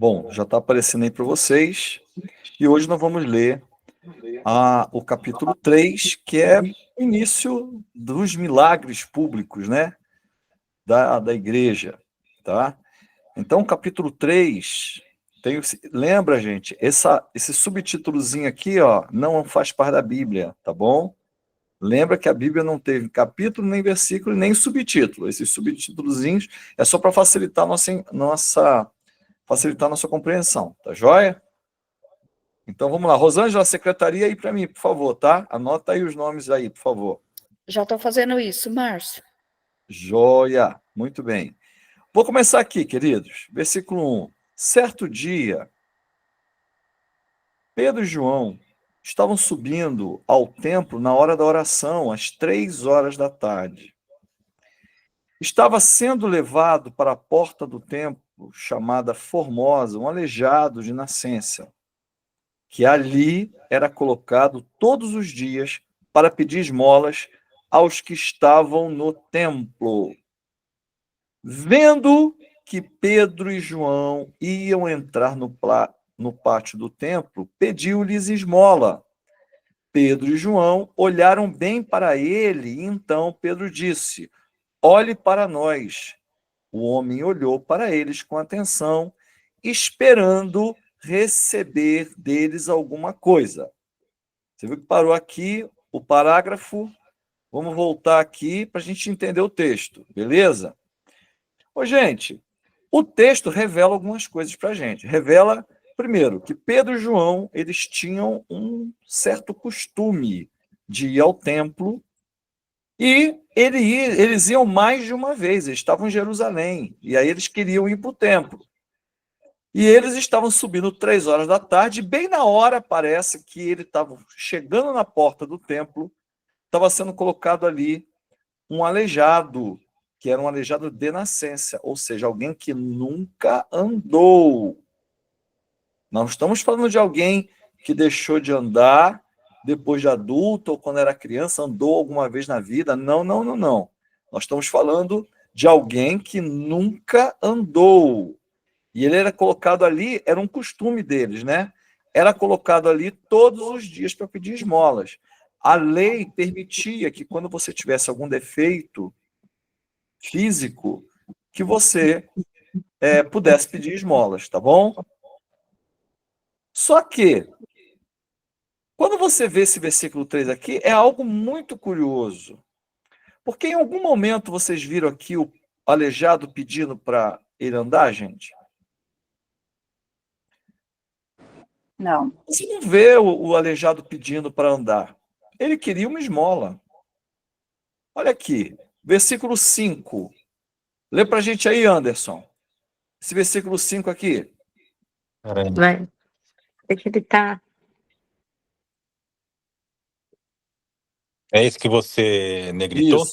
Bom, já está aparecendo aí para vocês. E hoje nós vamos ler o capítulo 3, que é o início dos milagres públicos, né? Da igreja, tá? Então, o capítulo 3 lembra, gente, esse subtítulozinho aqui, ó, não faz parte da Bíblia, tá bom? Lembra que a Bíblia não teve capítulo, nem versículo, nem subtítulo. Esses subtítulozinhos é só para facilitar facilitar a nossa compreensão, tá joia? Então vamos lá. Rosângela, secretaria aí para mim, por favor, tá? Anota aí os nomes aí, por favor. Já estou fazendo isso, Márcio. Joia, muito bem. Vou começar aqui, queridos. Versículo 1. Certo dia, Pedro e João estavam subindo ao templo na hora da oração, às 3 horas da tarde. Estava sendo levado para a porta do templo, chamada Formosa, um aleijado de nascença, que ali era colocado todos os dias para pedir esmolas aos que estavam no templo. Vendo que Pedro e João iam entrar no pátio do templo, pediu-lhes esmola. Pedro e João olharam bem para ele, e então Pedro disse: olhe para nós. O homem olhou para eles com atenção, esperando receber deles alguma coisa. Você viu que parou aqui o parágrafo? Vamos voltar aqui para a gente entender o texto, beleza? Ô, gente, o texto revela algumas coisas para a gente. Revela, primeiro, que Pedro e João eles tinham um certo costume de ir ao templo e eles iam mais de uma vez. Eles estavam em Jerusalém e aí eles queriam ir para o templo. E eles estavam subindo 3 horas da tarde, e bem na hora, parece que ele estava chegando na porta do templo, estava sendo colocado ali um aleijado, que era um aleijado de nascença, ou seja, alguém que nunca andou. Não estamos falando de alguém que deixou de andar depois de adulto ou quando era criança, andou alguma vez na vida. Não, não, não, não. Nós estamos falando de alguém que nunca andou. E ele era colocado ali, era um costume deles, né? Era colocado ali todos os dias para pedir esmolas. A lei permitia que quando você tivesse algum defeito físico, que você pudesse pedir esmolas, tá bom? Só que, quando você vê esse versículo 3 aqui, é algo muito curioso. Porque em algum momento vocês viram aqui o aleijado pedindo para ele andar, gente? Não. Você não vê o aleijado pedindo para andar. Ele queria uma esmola. Olha aqui, versículo 5. Lê para a gente aí, Anderson. Esse versículo 5 aqui. Vai. É que ele tá. É isso que você negritou?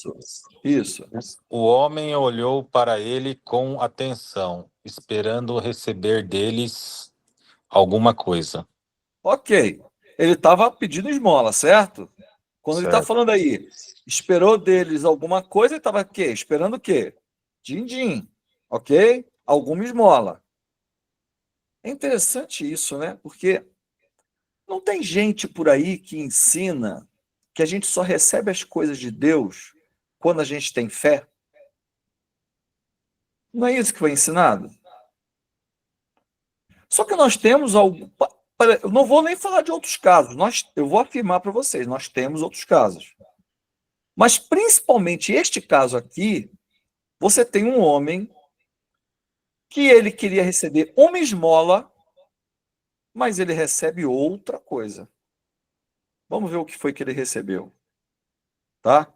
Isso. O homem olhou para ele com atenção, esperando receber deles alguma coisa. Ok. Ele estava pedindo esmola, certo? Quando ele está Certo. falando aí, esperou deles alguma coisa, ele estava o quê? Esperando o quê? Din-din, ok? Alguma esmola. É interessante isso, né? Porque não tem gente por aí que ensina que a gente só recebe as coisas de Deus quando a gente tem fé. Não é isso que foi ensinado? Só que nós temos algo. Eu não vou nem falar de outros casos. Eu vou afirmar para vocês, nós temos outros casos. Mas principalmente este caso aqui, você tem um homem que ele queria receber uma esmola, mas ele recebe outra coisa. Vamos ver o que foi que ele recebeu. Tá?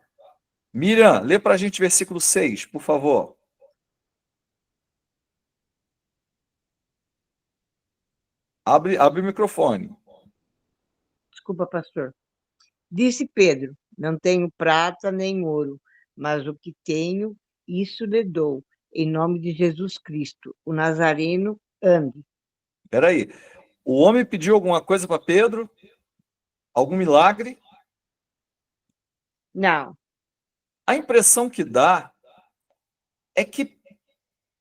Miriam, lê para a gente versículo 6, por favor. Abre o microfone. Desculpa, pastor. Disse Pedro: não tenho prata nem ouro, mas o que tenho, isso lhe dou. Em nome de Jesus Cristo, o Nazareno, ande. Espera aí. O homem pediu alguma coisa para Pedro? Algum milagre? Não. A impressão que dá é que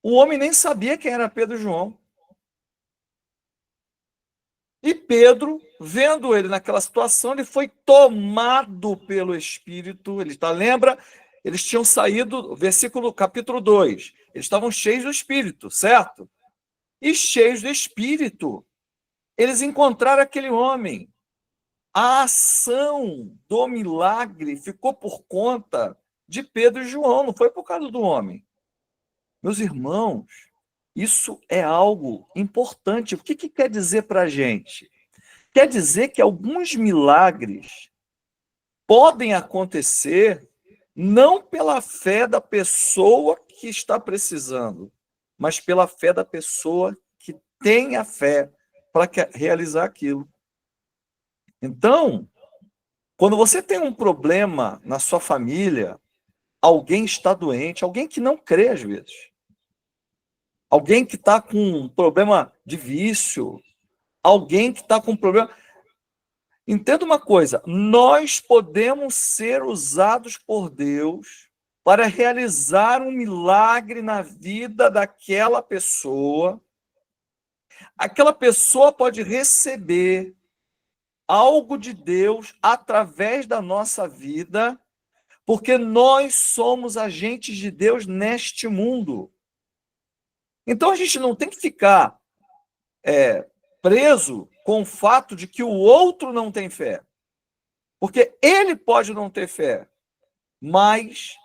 o homem nem sabia quem era Pedro e João. E Pedro, vendo ele naquela situação, ele foi tomado pelo Espírito. Ele está, lembra? Eles tinham saído, capítulo 2. Eles estavam cheios do Espírito, certo? E cheios do Espírito, eles encontraram aquele homem. A ação do milagre ficou por conta de Pedro e João, não foi por causa do homem. Meus irmãos, isso é algo importante. O que quer dizer para a gente? Quer dizer que alguns milagres podem acontecer não pela fé da pessoa que está precisando, mas pela fé da pessoa que tem a fé para realizar aquilo. Então, quando você tem um problema na sua família, alguém está doente, alguém que não crê às vezes, alguém que está com um problema de vício, alguém que está com um problema. Entenda uma coisa, nós podemos ser usados por Deus para realizar um milagre na vida daquela pessoa. Aquela pessoa pode receber algo de Deus através da nossa vida, porque nós somos agentes de Deus neste mundo. Então a gente não tem que ficar preso com o fato de que o outro não tem fé. Porque ele pode não ter fé, mas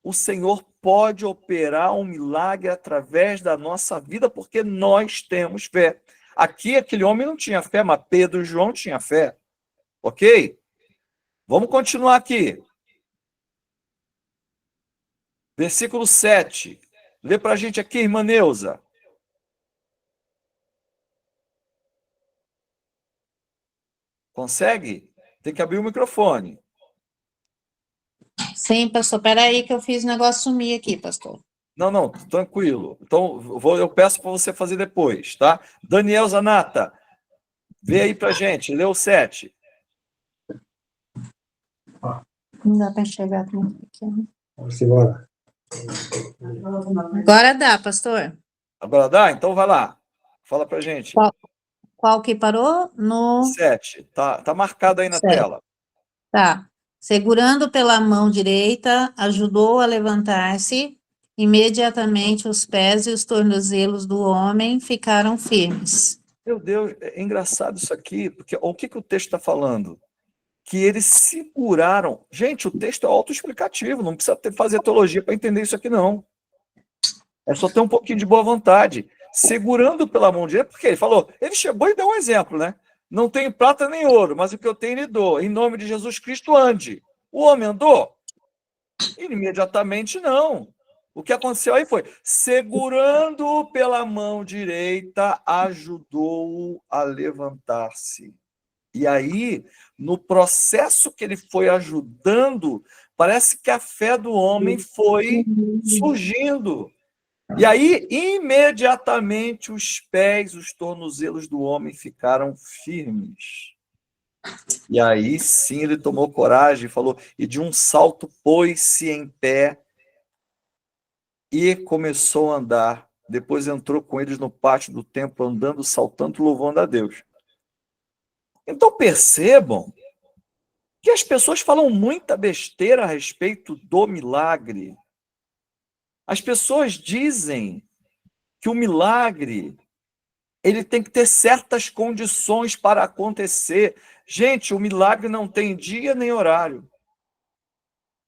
o Senhor pode operar um milagre através da nossa vida, porque nós temos fé. Aqui, aquele homem não tinha fé, mas Pedro e João tinham fé. Ok? Vamos continuar aqui. Versículo 7. Lê para a gente aqui, irmã Neuza. Consegue? Tem que abrir o microfone. Sim, pastor. Peraí que eu fiz o negócio sumir aqui, pastor. Não, tranquilo. Então, eu peço para você fazer depois, tá? Daniel Zanata, vê aí para gente, lê o 7. Não dá para enxergar tudo aqui. Simbora. Agora dá, pastor. Agora dá? Então vai lá. Fala para gente. Qual que parou? No 7. Tá marcado aí na 7. tela. Tá. Segurando pela mão direita, ajudou a levantar-se. Imediatamente os pés e os tornozelos do homem ficaram firmes. Meu Deus, é engraçado isso aqui, porque o que o texto está falando? Que eles seguraram. Gente, o texto é autoexplicativo, não precisa fazer teologia para entender isso aqui, não. É só ter um pouquinho de boa vontade. Segurando pela mão direita, porque ele chegou e deu um exemplo, né? Não tenho prata nem ouro, mas o que eu tenho lhe dou. Em nome de Jesus Cristo, ande. O homem andou? Imediatamente não. O que aconteceu aí foi, segurando pela mão direita, ajudou-o a levantar-se. E aí, no processo que ele foi ajudando, parece que a fé do homem foi surgindo. E aí, imediatamente, os pés, os tornozelos do homem ficaram firmes. E aí, sim, ele tomou coragem e falou, e de um salto pôs-se em pé e começou a andar. Depois entrou com eles no pátio do templo, andando, saltando, louvando a Deus. Então, percebam que as pessoas falam muita besteira a respeito do milagre. As pessoas dizem que o milagre ele tem que ter certas condições para acontecer. Gente, o milagre não tem dia nem horário.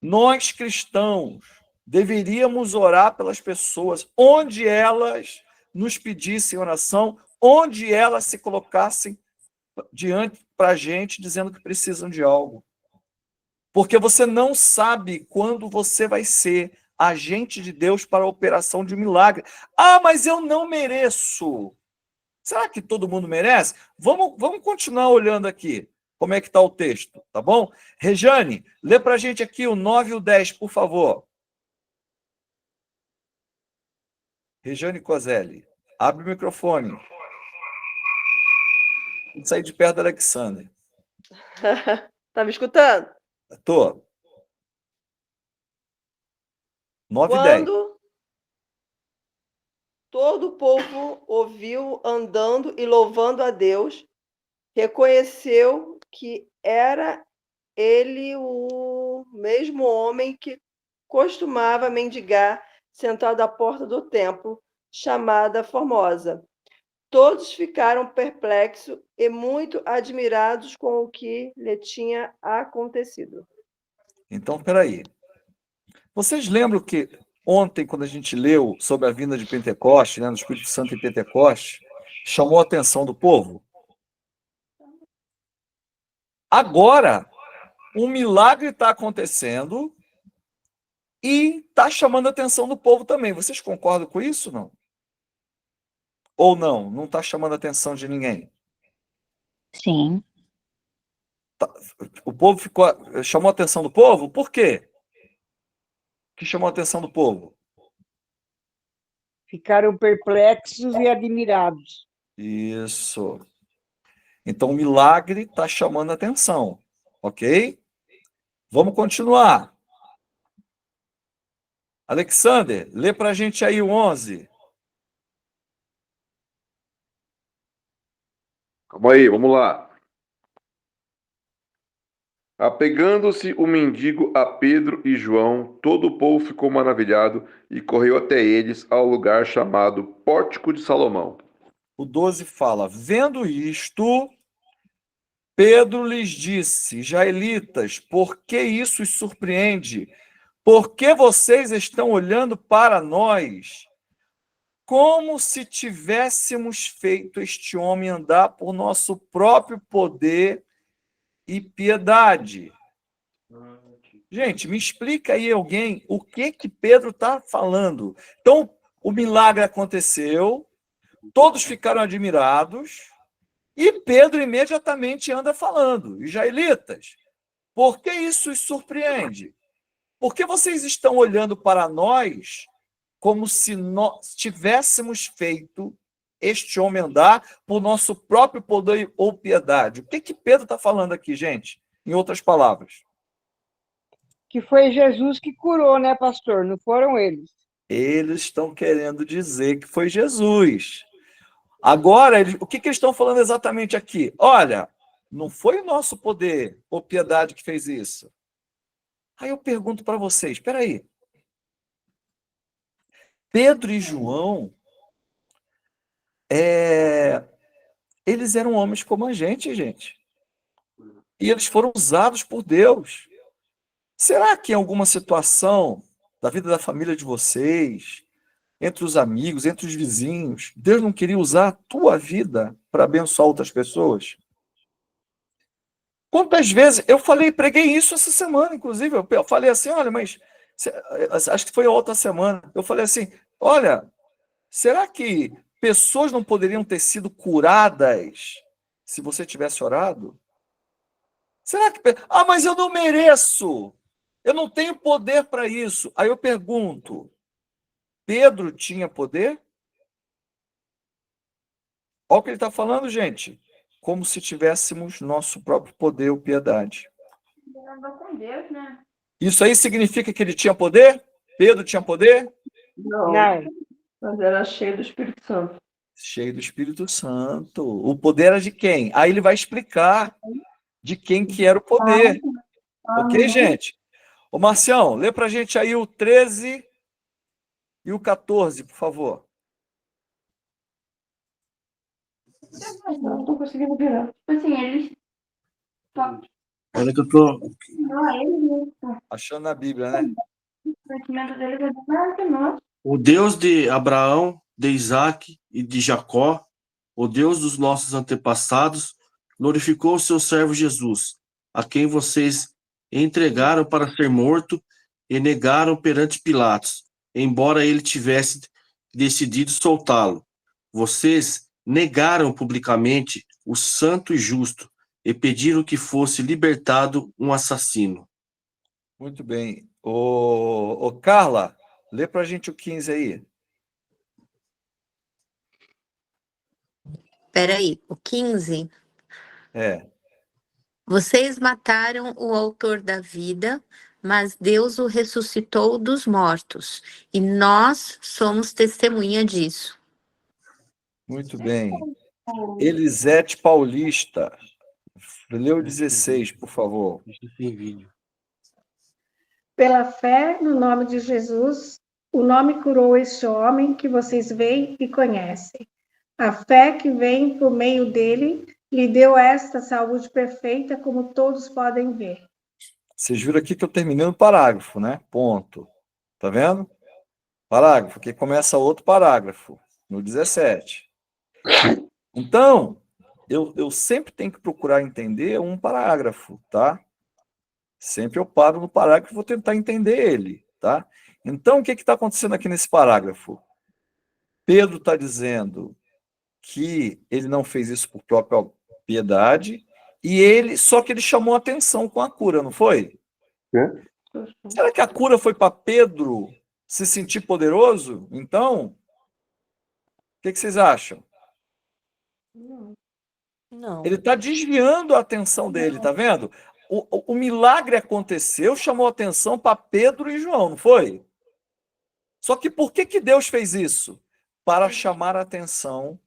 Nós, cristãos, deveríamos orar pelas pessoas, onde elas nos pedissem oração, onde elas se colocassem diante para a gente, dizendo que precisam de algo. Porque você não sabe quando você vai ser agente de Deus para a operação de um milagre. Ah, mas eu não mereço. Será que todo mundo merece? Vamos continuar olhando aqui como é que está o texto, tá bom? Rejane, lê para a gente aqui o 9 e o 10, por favor. Rejane Coselli, abre o microfone. Tem que sair de perto da Alexandre. Tá me escutando? Tô. 9 e 10. Quando todo o povo ouviu andando e louvando a Deus, reconheceu que era ele o mesmo homem que costumava mendigar sentado à porta do templo, chamada Formosa. Todos ficaram perplexos e muito admirados com o que lhe tinha acontecido. Então, peraí. Vocês lembram que ontem, quando a gente leu sobre a vinda de Pentecoste, né, no Espírito Santo em Pentecoste, chamou a atenção do povo? Agora, um milagre está acontecendo e está chamando a atenção do povo também. Vocês concordam com isso, não? Ou não? Não está chamando a atenção de ninguém? Sim. O povo chamou a atenção do povo? Por quê? Que chamou a atenção do povo? Ficaram perplexos e admirados. Isso. Então, o milagre está chamando a atenção, ok? Vamos continuar. Alexander, lê para a gente aí o 11. Calma aí, vamos lá. Apegando-se o mendigo a Pedro e João, todo o povo ficou maravilhado e correu até eles ao lugar chamado Pórtico de Salomão. O 12 fala: vendo isto, Pedro lhes disse: Israelitas, por que isso os surpreende? Por que vocês estão olhando para nós como se tivéssemos feito este homem andar por nosso próprio poder e piedade? Gente, me explica aí alguém o que Pedro está falando. Então, o milagre aconteceu, todos ficaram admirados, e Pedro imediatamente anda falando: Israelitas, por que isso os surpreende? Por que vocês estão olhando para nós como se nós tivéssemos feito este homem andar por nosso próprio poder ou piedade? O que Pedro está falando aqui, gente? Em outras palavras. Que foi Jesus que curou, né, pastor? Não foram eles. Eles estão querendo dizer que foi Jesus. Agora, o que eles estão falando exatamente aqui? Olha, não foi o nosso poder ou piedade que fez isso. Aí eu pergunto para vocês, espera aí. Pedro e João, eles eram homens como a gente. E eles foram usados por Deus. Será que em alguma situação da vida da família de vocês, entre os amigos, entre os vizinhos, Deus não queria usar a tua vida para abençoar outras pessoas? Quantas vezes eu preguei isso essa semana, inclusive, eu falei assim, olha, mas acho que foi a outra semana, eu falei assim, olha, será que pessoas não poderiam ter sido curadas se você tivesse orado? Será que... mas eu não mereço, eu não tenho poder para isso. Aí eu pergunto, Pedro tinha poder? Olha o que ele está falando, gente. Como se tivéssemos nosso próprio poder ou piedade. Com Deus, né? Isso aí significa que ele tinha poder? Pedro tinha poder? Não, mas era cheio do Espírito Santo. Cheio do Espírito Santo. O poder era de quem? Aí ele vai explicar de quem que era o poder. Ok, gente? Ô, Marcião, lê pra gente aí o 13 e o 14, por favor. Não tô conseguindo virar. Tipo assim, eles... Olha que eu tô. Achando na Bíblia, né? O conhecimento deles é maior que nós. O Deus de Abraão, de Isaac e de Jacó, o Deus dos nossos antepassados, glorificou o seu servo Jesus, a quem vocês entregaram para ser morto e negaram perante Pilatos, embora ele tivesse decidido soltá-lo. Vocês negaram publicamente o santo e justo e pediram que fosse libertado um assassino. Muito bem. Ô, Carla, lê pra gente o 15 aí. Peraí, o 15. Vocês mataram o autor da vida, mas Deus o ressuscitou dos mortos, e nós somos testemunha disso. Muito bem. Elisete Paulista. Lê o 16, por favor. Tem vídeo. Pela fé no nome de Jesus, o nome curou este homem que vocês veem e conhecem. A fé que vem por meio dele lhe deu esta saúde perfeita, como todos podem ver. Vocês viram aqui que eu terminei no parágrafo, né? Ponto. Tá vendo? Parágrafo, que começa outro parágrafo, no 17. Então, eu sempre tenho que procurar entender um parágrafo, tá? Sempre eu paro no parágrafo e vou tentar entender ele, tá? Então, o que está acontecendo aqui nesse parágrafo? Pedro está dizendo que ele não fez isso por própria piedade, só que ele chamou atenção com a cura, não foi? Será que a cura foi para Pedro se sentir poderoso? Então, o que vocês acham? Não. Ele está desviando a atenção dele, tá vendo? O milagre aconteceu, chamou atenção para Pedro e João, não foi? Só que por que Deus fez isso? Para chamar a atenção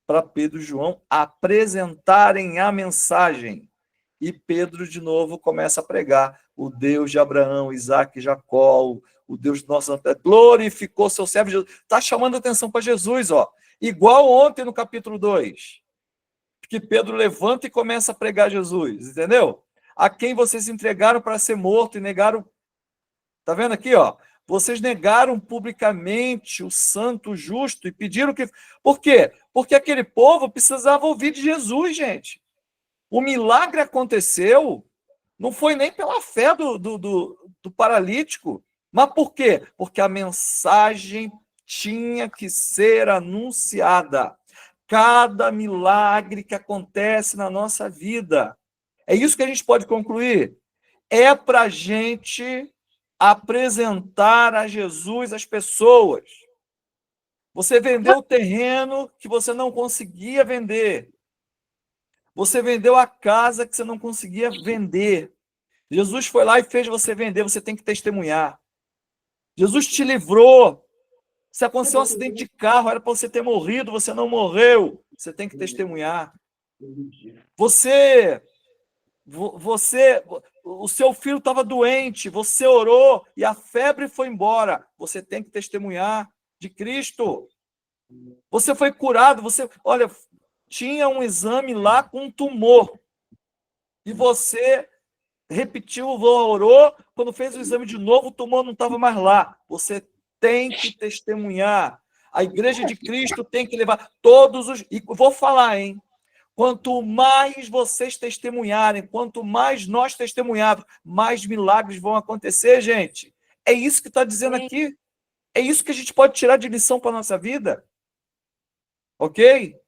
para Pedro e João apresentarem a mensagem. E Pedro, de novo, começa a pregar. O Deus de Abraão, Isaac e Jacó, o Deus do nosso glorificou seu servo Jesus. Está chamando a atenção para Jesus, ó. Igual ontem no capítulo 2. Que Pedro levanta e começa a pregar Jesus, entendeu? A quem vocês entregaram para ser morto e negaram. Tá vendo aqui, ó? Vocês negaram publicamente o santo justo e pediram que... Por quê? Porque aquele povo precisava ouvir de Jesus, gente. O milagre aconteceu, não foi nem pela fé do paralítico. Mas por quê? Porque a mensagem tinha que ser anunciada. Cada milagre que acontece na nossa vida. É isso que a gente pode concluir. É para a gente apresentar a Jesus às pessoas. Você vendeu o terreno que você não conseguia vender. Você vendeu a casa que você não conseguia vender. Jesus foi lá e fez você vender, você tem que testemunhar. Jesus te livrou. Se aconteceu um acidente de carro, era para você ter morrido, você não morreu. Você tem que testemunhar. O seu filho estava doente, você orou e a febre foi embora. Você tem que testemunhar de Cristo. Você foi curado, olha, tinha um exame lá com um tumor. E você repetiu, orou, quando fez o exame de novo, o tumor não estava mais lá. Você tem que testemunhar. A igreja de Cristo tem que levar todos os... E vou falar, hein? Quanto mais vocês testemunharem, quanto mais nós testemunharmos, mais milagres vão acontecer, gente. É isso que está dizendo aqui. É isso que a gente pode tirar de lição para a nossa vida. Ok?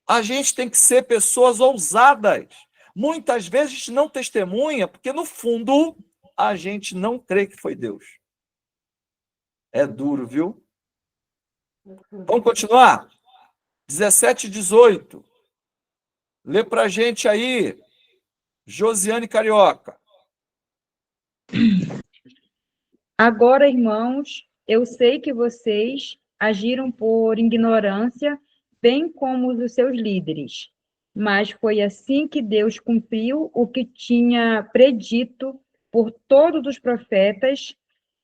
A gente tem que ser pessoas ousadas. Muitas vezes a gente não testemunha, porque no fundo a gente não crê que foi Deus. É duro, viu? Vamos continuar? 17 e 18. Lê para a gente aí, Josiane Carioca. Agora, irmãos, eu sei que vocês agiram por ignorância, bem como os seus líderes, mas foi assim que Deus cumpriu o que tinha predito por todos os profetas,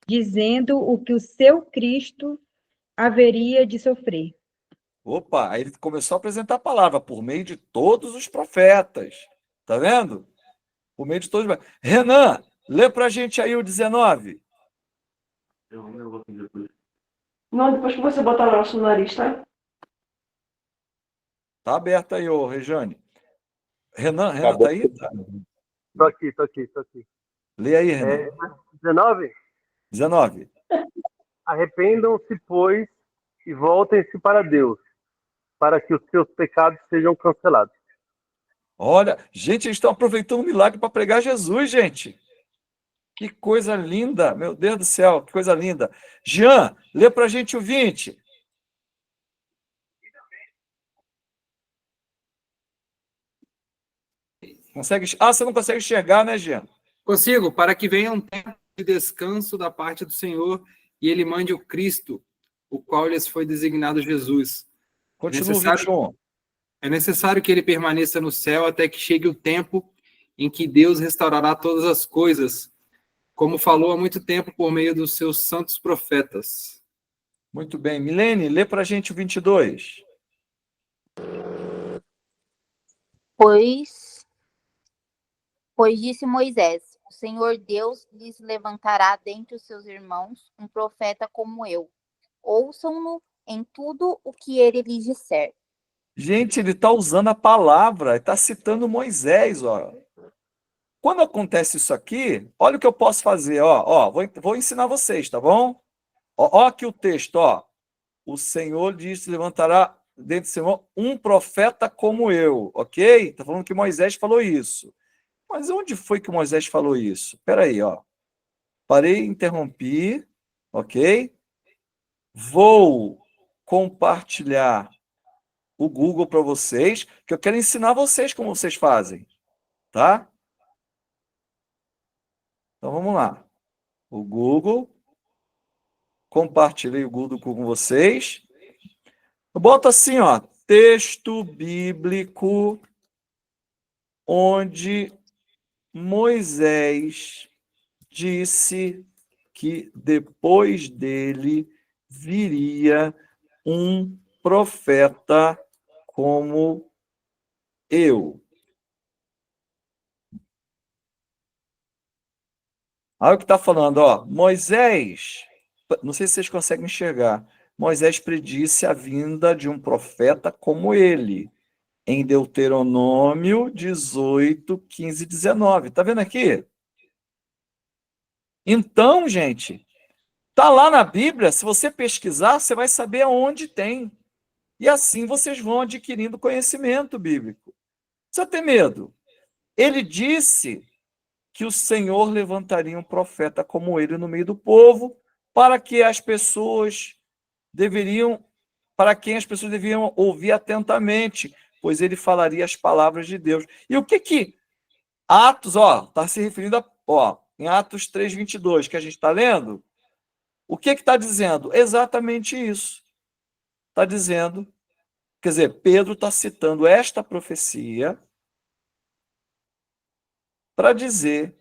dizendo o que o seu Cristo haveria de sofrer. Opa, aí ele começou a apresentar a palavra por meio de todos os profetas. Tá vendo? Por meio de todos. Renan, lê para a gente aí o 19. Não, depois que você botar o nosso no nariz, tá? Tá aberto aí, ô Rejane. Renan tá aí? Tá. Tô aqui. Lê aí, Renan. 19? 19. Arrependam-se, pois, e voltem-se para Deus, para que os seus pecados sejam cancelados. Olha, gente, eles estão aproveitando o milagre para pregar Jesus, gente. Que coisa linda, meu Deus do céu, que coisa linda. Jean, lê para a gente o 20. Consegue? Ah, você não consegue enxergar, né, Jean? Consigo, para que venha um tempo de descanso da parte do Senhor e ele mande o Cristo, o qual lhes foi designado Jesus, Continua o 21. É necessário que ele permaneça no céu até que chegue o tempo em que Deus restaurará todas as coisas, como falou há muito tempo por meio dos seus santos profetas. Muito bem. Milene, lê para a gente o 22. Pois disse Moisés, o Senhor Deus lhes levantará dentre os seus irmãos um profeta como eu. Ouçam-no em tudo o que ele lhes disser. Gente, ele está usando a palavra, está citando Moisés, ó. Quando acontece isso aqui, olha o que eu posso fazer, ó, vou ensinar vocês, tá bom? Ó aqui o texto, ó. O Senhor diz, levantará dentro de Senhor um profeta como eu, ok? Está falando que Moisés falou isso. Mas onde foi que Moisés falou isso? Espera aí, ó. Parei, interrompi, ok? Vou compartilhar o Google para vocês, que eu quero ensinar vocês como vocês fazem, tá? Então vamos lá. O Google, compartilhei o Google com vocês. Eu boto assim, ó, texto bíblico onde Moisés disse que depois dele viria um profeta como eu. Olha o que está falando, ó. Moisés, não sei se vocês conseguem enxergar, Moisés predisse a vinda de um profeta como ele, em Deuteronômio 18, 15 e 19. Está vendo aqui? Então, gente, tá lá na Bíblia, se você pesquisar, você vai saber aonde tem. E assim vocês vão adquirindo conhecimento bíblico. Não precisa ter medo. Ele disse que o Senhor levantaria um profeta como ele no meio do povo, para que as pessoas para quem as pessoas deveriam ouvir atentamente, pois ele falaria as palavras de Deus. E o que Atos, ó, está se referindo em Atos 3:22, que a gente está lendo, o que está dizendo? Exatamente isso. Está dizendo, quer dizer, Pedro está citando esta profecia para dizer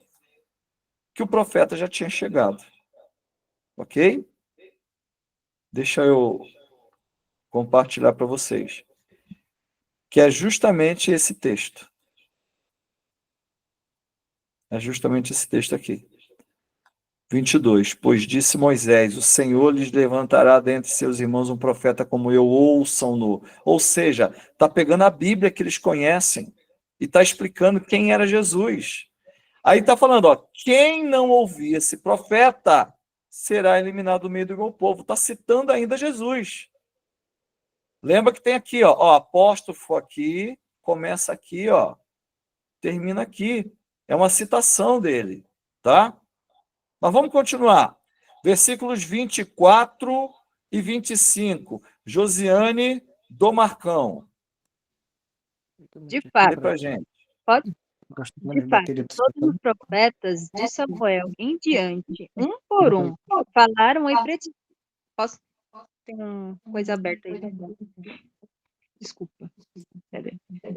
que o profeta já tinha chegado. Ok? Deixa eu compartilhar para vocês. Que é justamente esse texto. É justamente esse texto aqui. 22. Pois disse Moisés, o Senhor lhes levantará dentre seus irmãos um profeta como eu, ouçam-no. Ou seja, está pegando a Bíblia que eles conhecem e está explicando quem era Jesus. Aí está falando, ó, quem não ouvir esse profeta será eliminado do meio do meu povo. Está citando ainda Jesus. Lembra que tem aqui, ó, apóstrofo aqui, começa aqui, ó, termina aqui. É uma citação dele, tá? Mas vamos continuar. Versículos 24 e 25. Josiane do Marcão. De fato, Lê pra gente. pode? De fato, todos os profetas de Samuel em diante, um por um, falaram e Posso? Tem uma coisa aberta aí. Desculpa.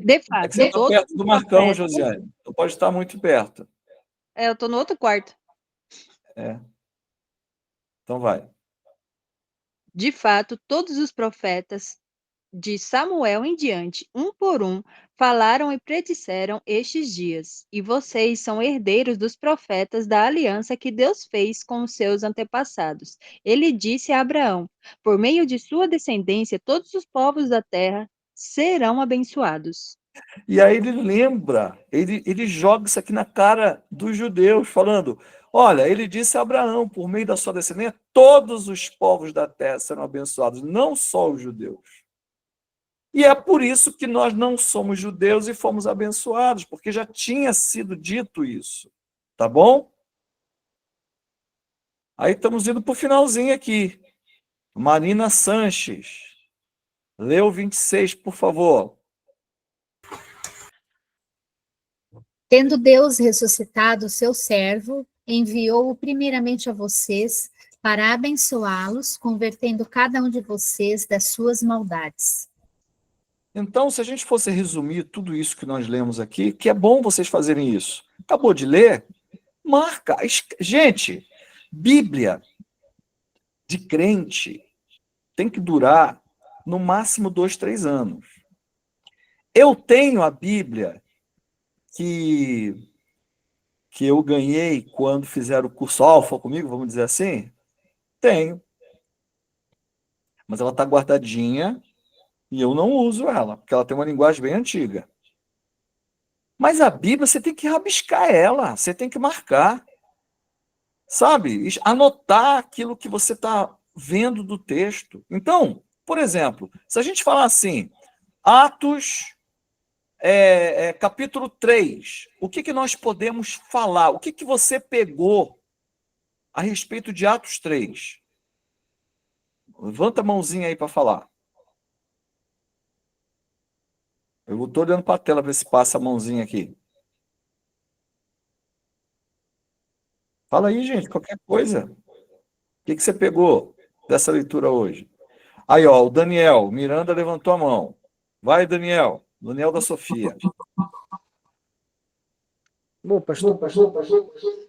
De fato, É que você está todos perto os do Marcão, profetas... Josiane. Não pode estar muito perto. Eu estou no outro quarto. Então vai. De fato, todos os profetas de Samuel em diante, um por um, falaram e predisseram estes dias, e vocês são herdeiros dos profetas da aliança que Deus fez com os seus antepassados. Ele disse a Abraão: por meio de sua descendência, todos os povos da terra serão abençoados. E aí ele lembra, ele joga isso aqui na cara dos judeus, falando, olha, ele disse a Abraão, por meio da sua descendência, todos os povos da terra serão abençoados, não só os judeus. E é por isso que nós não somos judeus e fomos abençoados, porque já tinha sido dito isso. Tá bom? Aí estamos indo para o finalzinho aqui. Marina Sanches. Lê o 26, por favor. Tendo Deus ressuscitado o seu servo, enviou-o primeiramente a vocês para abençoá-los, convertendo cada um de vocês das suas maldades. Então, se a gente fosse resumir tudo isso que nós lemos aqui, que é bom vocês fazerem isso. Acabou de ler? Marca. Gente, Bíblia de crente tem que durar no máximo 2, 3 anos. Eu tenho a Bíblia que eu ganhei quando fizeram o curso Alfa comigo, vamos dizer assim. Tenho. Mas ela está guardadinha e eu não uso ela, porque ela tem uma linguagem bem antiga. Mas a Bíblia, você tem que rabiscar ela, você tem que marcar. Sabe? Anotar aquilo que você está vendo do texto. Então, por exemplo, se a gente falar assim, Atos, capítulo 3, o que nós podemos falar? O que você pegou a respeito de Atos 3? Levanta a mãozinha aí para falar. Eu estou olhando para a tela para ver se passa a mãozinha aqui. Fala aí, gente, qualquer coisa. O que você pegou dessa leitura hoje? Aí, ó, o Daniel, Miranda levantou a mão. Vai, Daniel. Daniel da Sofia. Bom, pastor,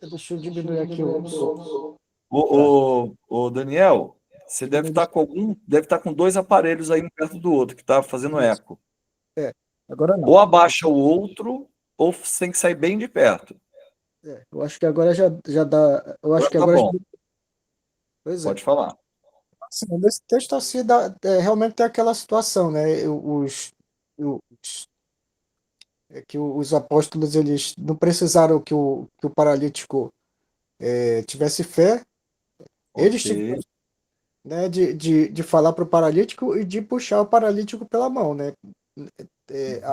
deixa eu diminuir aqui o som. O Daniel, você deve estar com 2 aparelhos aí um perto do outro, que está fazendo eco. Agora não. Ou abaixa o outro, ou você tem que sair bem de perto. Eu acho que agora já dá. Eu acho que Tá agora. bom. Pois é. Pode falar. Assim, nesse texto assim, realmente tem aquela situação, né? Que os apóstolos eles não precisaram que o paralítico tivesse fé, eles tiveram, né, de falar para o paralítico e de puxar o paralítico pela mão, né?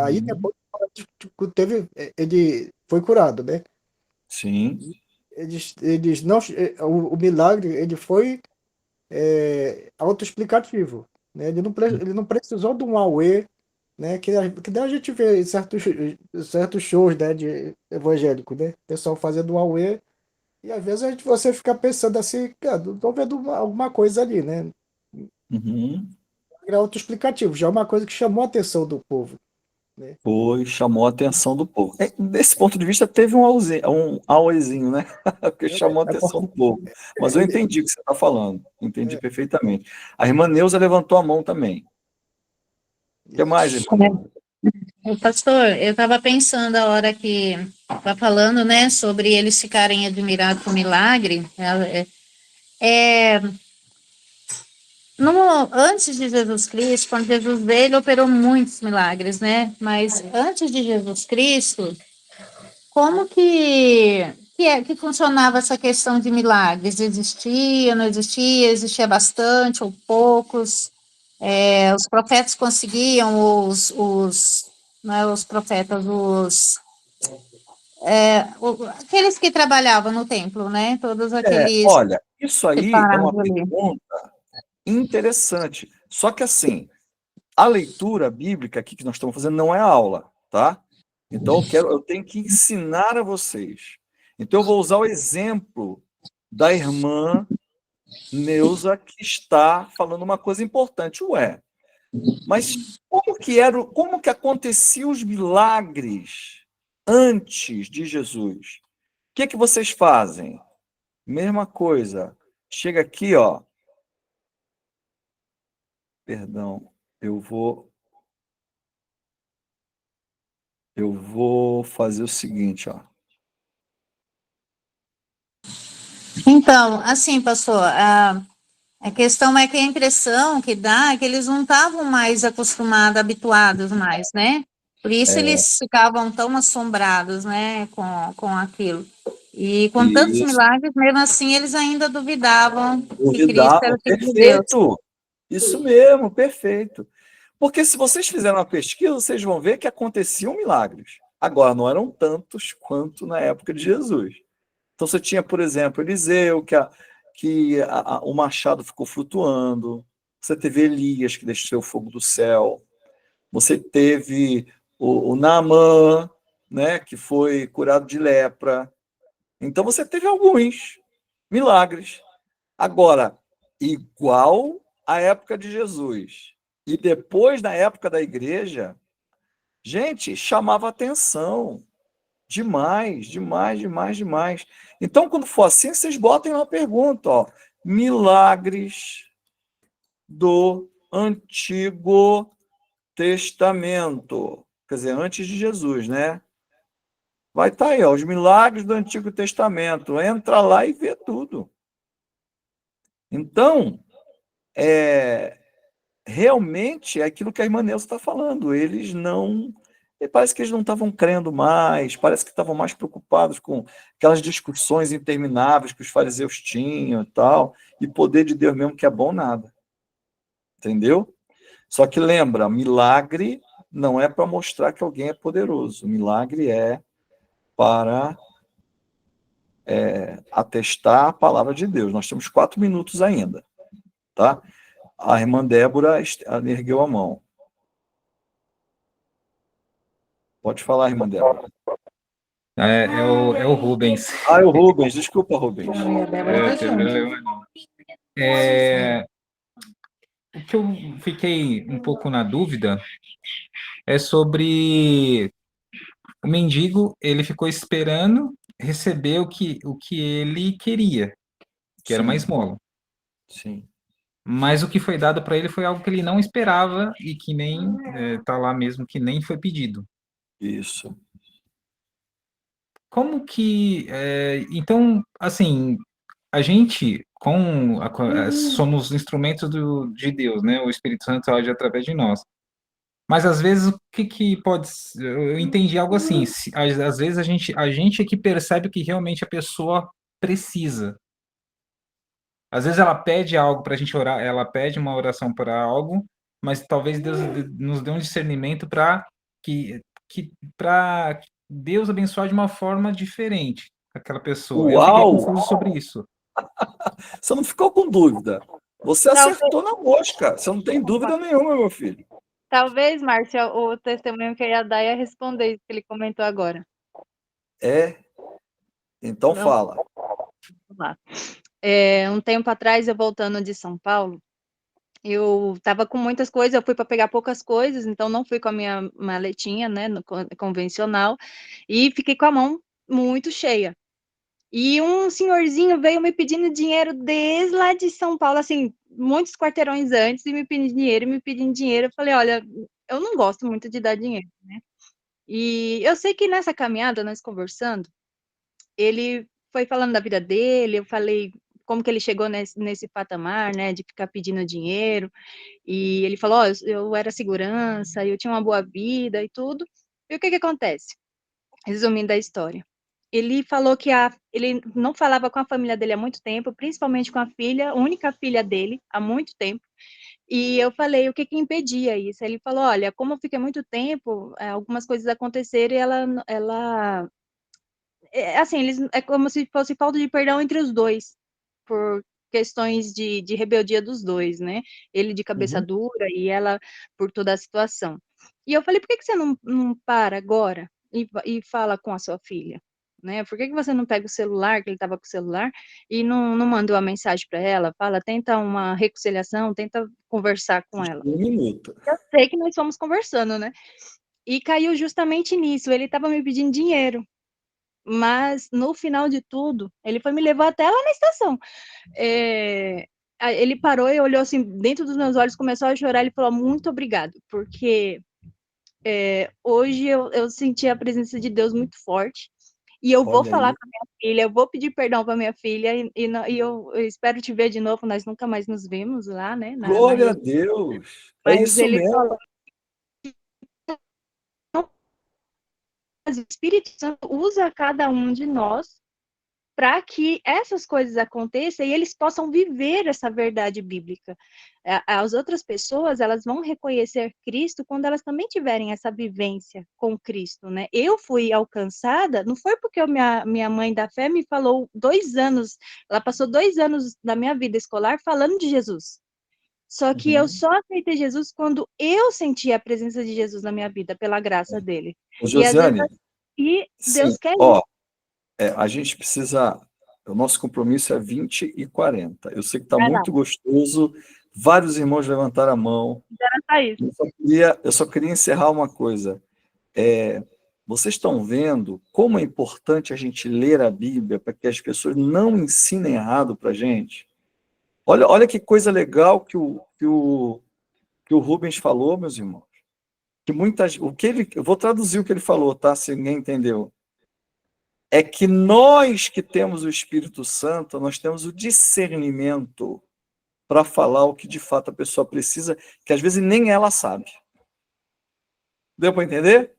Aí depois o paralítico ele foi curado, né? Sim. Eles não, o milagre ele foi autoexplicativo, né? Ele não precisou de um auê, né? Que daí a gente vê em certos shows, né, de evangélico, né? O pessoal fazendo um auê, e às vezes você fica pensando assim, cara, estou vendo alguma coisa ali, né? Uhum. É autoexplicativo, já é uma coisa que chamou a atenção do povo, né? Foi, chamou a atenção do povo. Desse ponto de vista, teve um auezinho, né? Porque chamou a atenção do povo. Mas eu entendi o que você está falando. Entendi perfeitamente. A irmã Neuza levantou a mão também. O que mais, irmã? Pastor, eu estava pensando a hora que está falando, né, sobre eles ficarem admirados com o milagre. Antes de Jesus Cristo, quando Jesus veio, ele operou muitos milagres, né? Mas antes de Jesus Cristo, como que funcionava essa questão de milagres? Existia, não existia? Existia bastante ou poucos? Os profetas conseguiam, não é os profetas, aqueles que trabalhavam no templo, né? Todos aqueles Olha, isso aí é uma separados ali. pergunta interessante. Só que assim, a leitura bíblica aqui que nós estamos fazendo não é aula, tá? Então eu tenho que ensinar a vocês. Então eu vou usar o exemplo da irmã Neuza, que está falando uma coisa importante. Mas como que aconteciam os milagres antes de Jesus? O que vocês fazem? Mesma coisa. Chega aqui, ó. Perdão, eu vou fazer o seguinte, ó. Então, assim, pastor, a questão é que a impressão que dá é que eles não estavam mais acostumados, habituados mais, né? Por isso eles ficavam tão assombrados, né, com aquilo. E com tantos milagres, mesmo assim, eles ainda duvidavam que Cristo era o Filho de Deus. Perfeito! Isso mesmo, perfeito. Porque se vocês fizerem uma pesquisa, vocês vão ver que aconteciam milagres. Agora, não eram tantos quanto na época de Jesus. Então, você tinha, por exemplo, Eliseu, que o machado ficou flutuando. Você teve Elias, que desceu o fogo do céu. Você teve o Naamã, né, que foi curado de lepra. Então, você teve alguns milagres. Agora, igual à época de Jesus, E depois, na época da igreja, gente, chamava atenção. Demais, demais, demais, demais. Então, quando for assim, vocês botem uma pergunta, ó. Milagres do Antigo Testamento. Quer dizer, antes de Jesus, né? Vai estar aí, ó, os milagres do Antigo Testamento. Entra lá e vê tudo. Então, realmente é aquilo que a irmã Neuza está falando. Parece que eles não estavam crendo mais, parece que estavam mais preocupados com aquelas discussões intermináveis que os fariseus tinham e tal, e poder de Deus mesmo que é bom nada. Entendeu? Só que lembra, milagre não é para mostrar que alguém é poderoso. Milagre é para atestar a palavra de Deus. Nós temos 4 minutos ainda, tá? A irmã Débora ergueu a mão. Pode falar, irmã Débora. É o Rubens. É o Rubens. Desculpa, Rubens. O que eu fiquei um pouco na dúvida é sobre o mendigo. Ele ficou esperando receber o que ele queria, que era uma esmola. Sim. Mas o que foi dado para ele foi algo que ele não esperava e que nem tá lá mesmo, que nem foi pedido. Isso. Como que... então, assim, a gente, somos instrumentos de Deus, né? O Espírito Santo age através de nós. Mas, às vezes, o que pode... Eu entendi algo assim, às vezes a gente é que percebe o que realmente a pessoa precisa. Às vezes ela pede algo para a gente orar, ela pede uma oração para algo, mas talvez Deus nos dê um discernimento para Deus abençoar de uma forma diferente aquela pessoa. Uau! Eu fiquei confuso sobre isso. Você não ficou com dúvida. Você acertou na mosca. Você não tem dúvida nenhuma, meu filho. Talvez, Márcia, o testemunho que eu ia dar ia responder isso que ele comentou agora. Então Não. fala. Vamos lá. Um tempo atrás, eu voltando de São Paulo, eu estava com muitas coisas, eu fui para pegar poucas coisas, então não fui com a minha maletinha, né, convencional, e fiquei com a mão muito cheia. E um senhorzinho veio me pedindo dinheiro desde lá de São Paulo, assim, muitos quarteirões antes, e me pedindo dinheiro. Eu falei, olha, eu não gosto muito de dar dinheiro, né? E eu sei que nessa caminhada, nós conversando, ele foi falando da vida dele, eu falei como que ele chegou nesse patamar, né, de ficar pedindo dinheiro, e ele falou, eu era segurança, eu tinha uma boa vida e tudo. E o que acontece? Resumindo a história. Ele falou que ele não falava com a família dele há muito tempo, principalmente com a filha, a única filha dele, há muito tempo. E eu falei, o que impedia isso? Ele falou, olha, como eu fiquei muito tempo, algumas coisas aconteceram e ela assim, é como se fosse falta de perdão entre os dois, por questões de rebeldia dos dois, né? Ele de cabeça dura e ela por toda a situação. E eu falei, por que você não para agora e fala com a sua filha? Né? Por que você não pega o celular, que ele estava com o celular, e não mandou a mensagem para ela? Fala, tenta uma reconciliação, tenta conversar com ela. Um minuto. Eu sei que nós fomos conversando, né? E caiu justamente nisso, ele estava me pedindo dinheiro. Mas, no final de tudo, ele foi me levar até lá na estação. Ele parou e olhou assim, dentro dos meus olhos, começou a chorar. Ele falou, muito obrigado, porque hoje eu senti a presença de Deus muito forte. E eu vou falar com a minha filha, eu vou pedir perdão para minha filha, e eu espero te ver de novo. Nós nunca mais nos vimos lá, né? Glória a Deus! É isso mesmo. Falou, mas o Espírito Santo usa cada um de nós para que essas coisas aconteçam e eles possam viver essa verdade bíblica. As outras pessoas, elas vão reconhecer Cristo quando elas também tiverem essa vivência com Cristo, né? Eu fui alcançada, não foi porque minha mãe da fé me falou 2 anos, ela passou 2 anos da minha vida escolar falando de Jesus. Só que eu só aceitei Jesus quando eu senti a presença de Jesus na minha vida, pela graça dele. Josiane, E Deus quer isso. A gente precisa... O nosso compromisso é 20 e 40. Eu sei que está muito gostoso Vários irmãos levantaram a mão. Eu só queria encerrar uma coisa. Vocês estão vendo como é importante a gente ler a Bíblia para que as pessoas não ensinem errado para a gente? Olha que coisa legal que o Rubens falou, meus irmãos. Eu vou traduzir o que ele falou, tá? Se ninguém entendeu. É que nós que temos o Espírito Santo, nós temos o discernimento para falar o que de fato a pessoa precisa, que às vezes nem ela sabe. Deu para entender?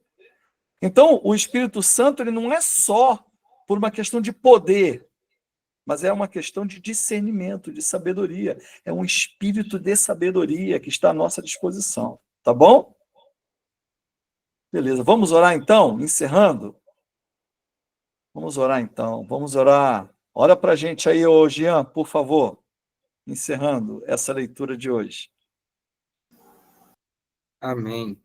Então, o Espírito Santo ele não é só por uma questão de poder, mas é uma questão de discernimento, de sabedoria. É um espírito de sabedoria que está à nossa disposição. Tá bom? Beleza. Vamos orar então? Encerrando? Vamos orar então. Vamos orar. Ora para a gente aí, ô Jean, por favor. Encerrando essa leitura de hoje. Amém.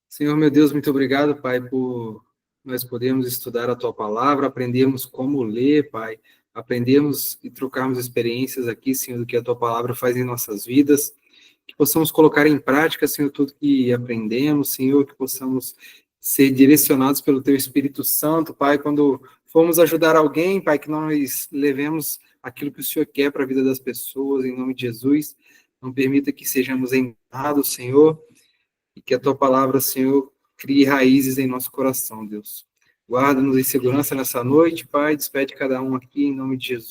Senhor, meu Deus, muito obrigado, Pai, por nós podermos estudar a Tua palavra, aprendermos como ler, Pai, aprendermos e trocarmos experiências aqui, Senhor, do que a Tua palavra faz em nossas vidas, que possamos colocar em prática, Senhor, tudo que aprendemos, Senhor, que possamos ser direcionados pelo Teu Espírito Santo, Pai, quando formos ajudar alguém, Pai, que nós levemos aquilo que o Senhor quer para a vida das pessoas, em nome de Jesus. Não permita que sejamos enganados, Senhor, e que a Tua palavra, Senhor, crie raízes em nosso coração, Deus. Guarda-nos em segurança nessa noite, Pai, despede cada um aqui, em nome de Jesus.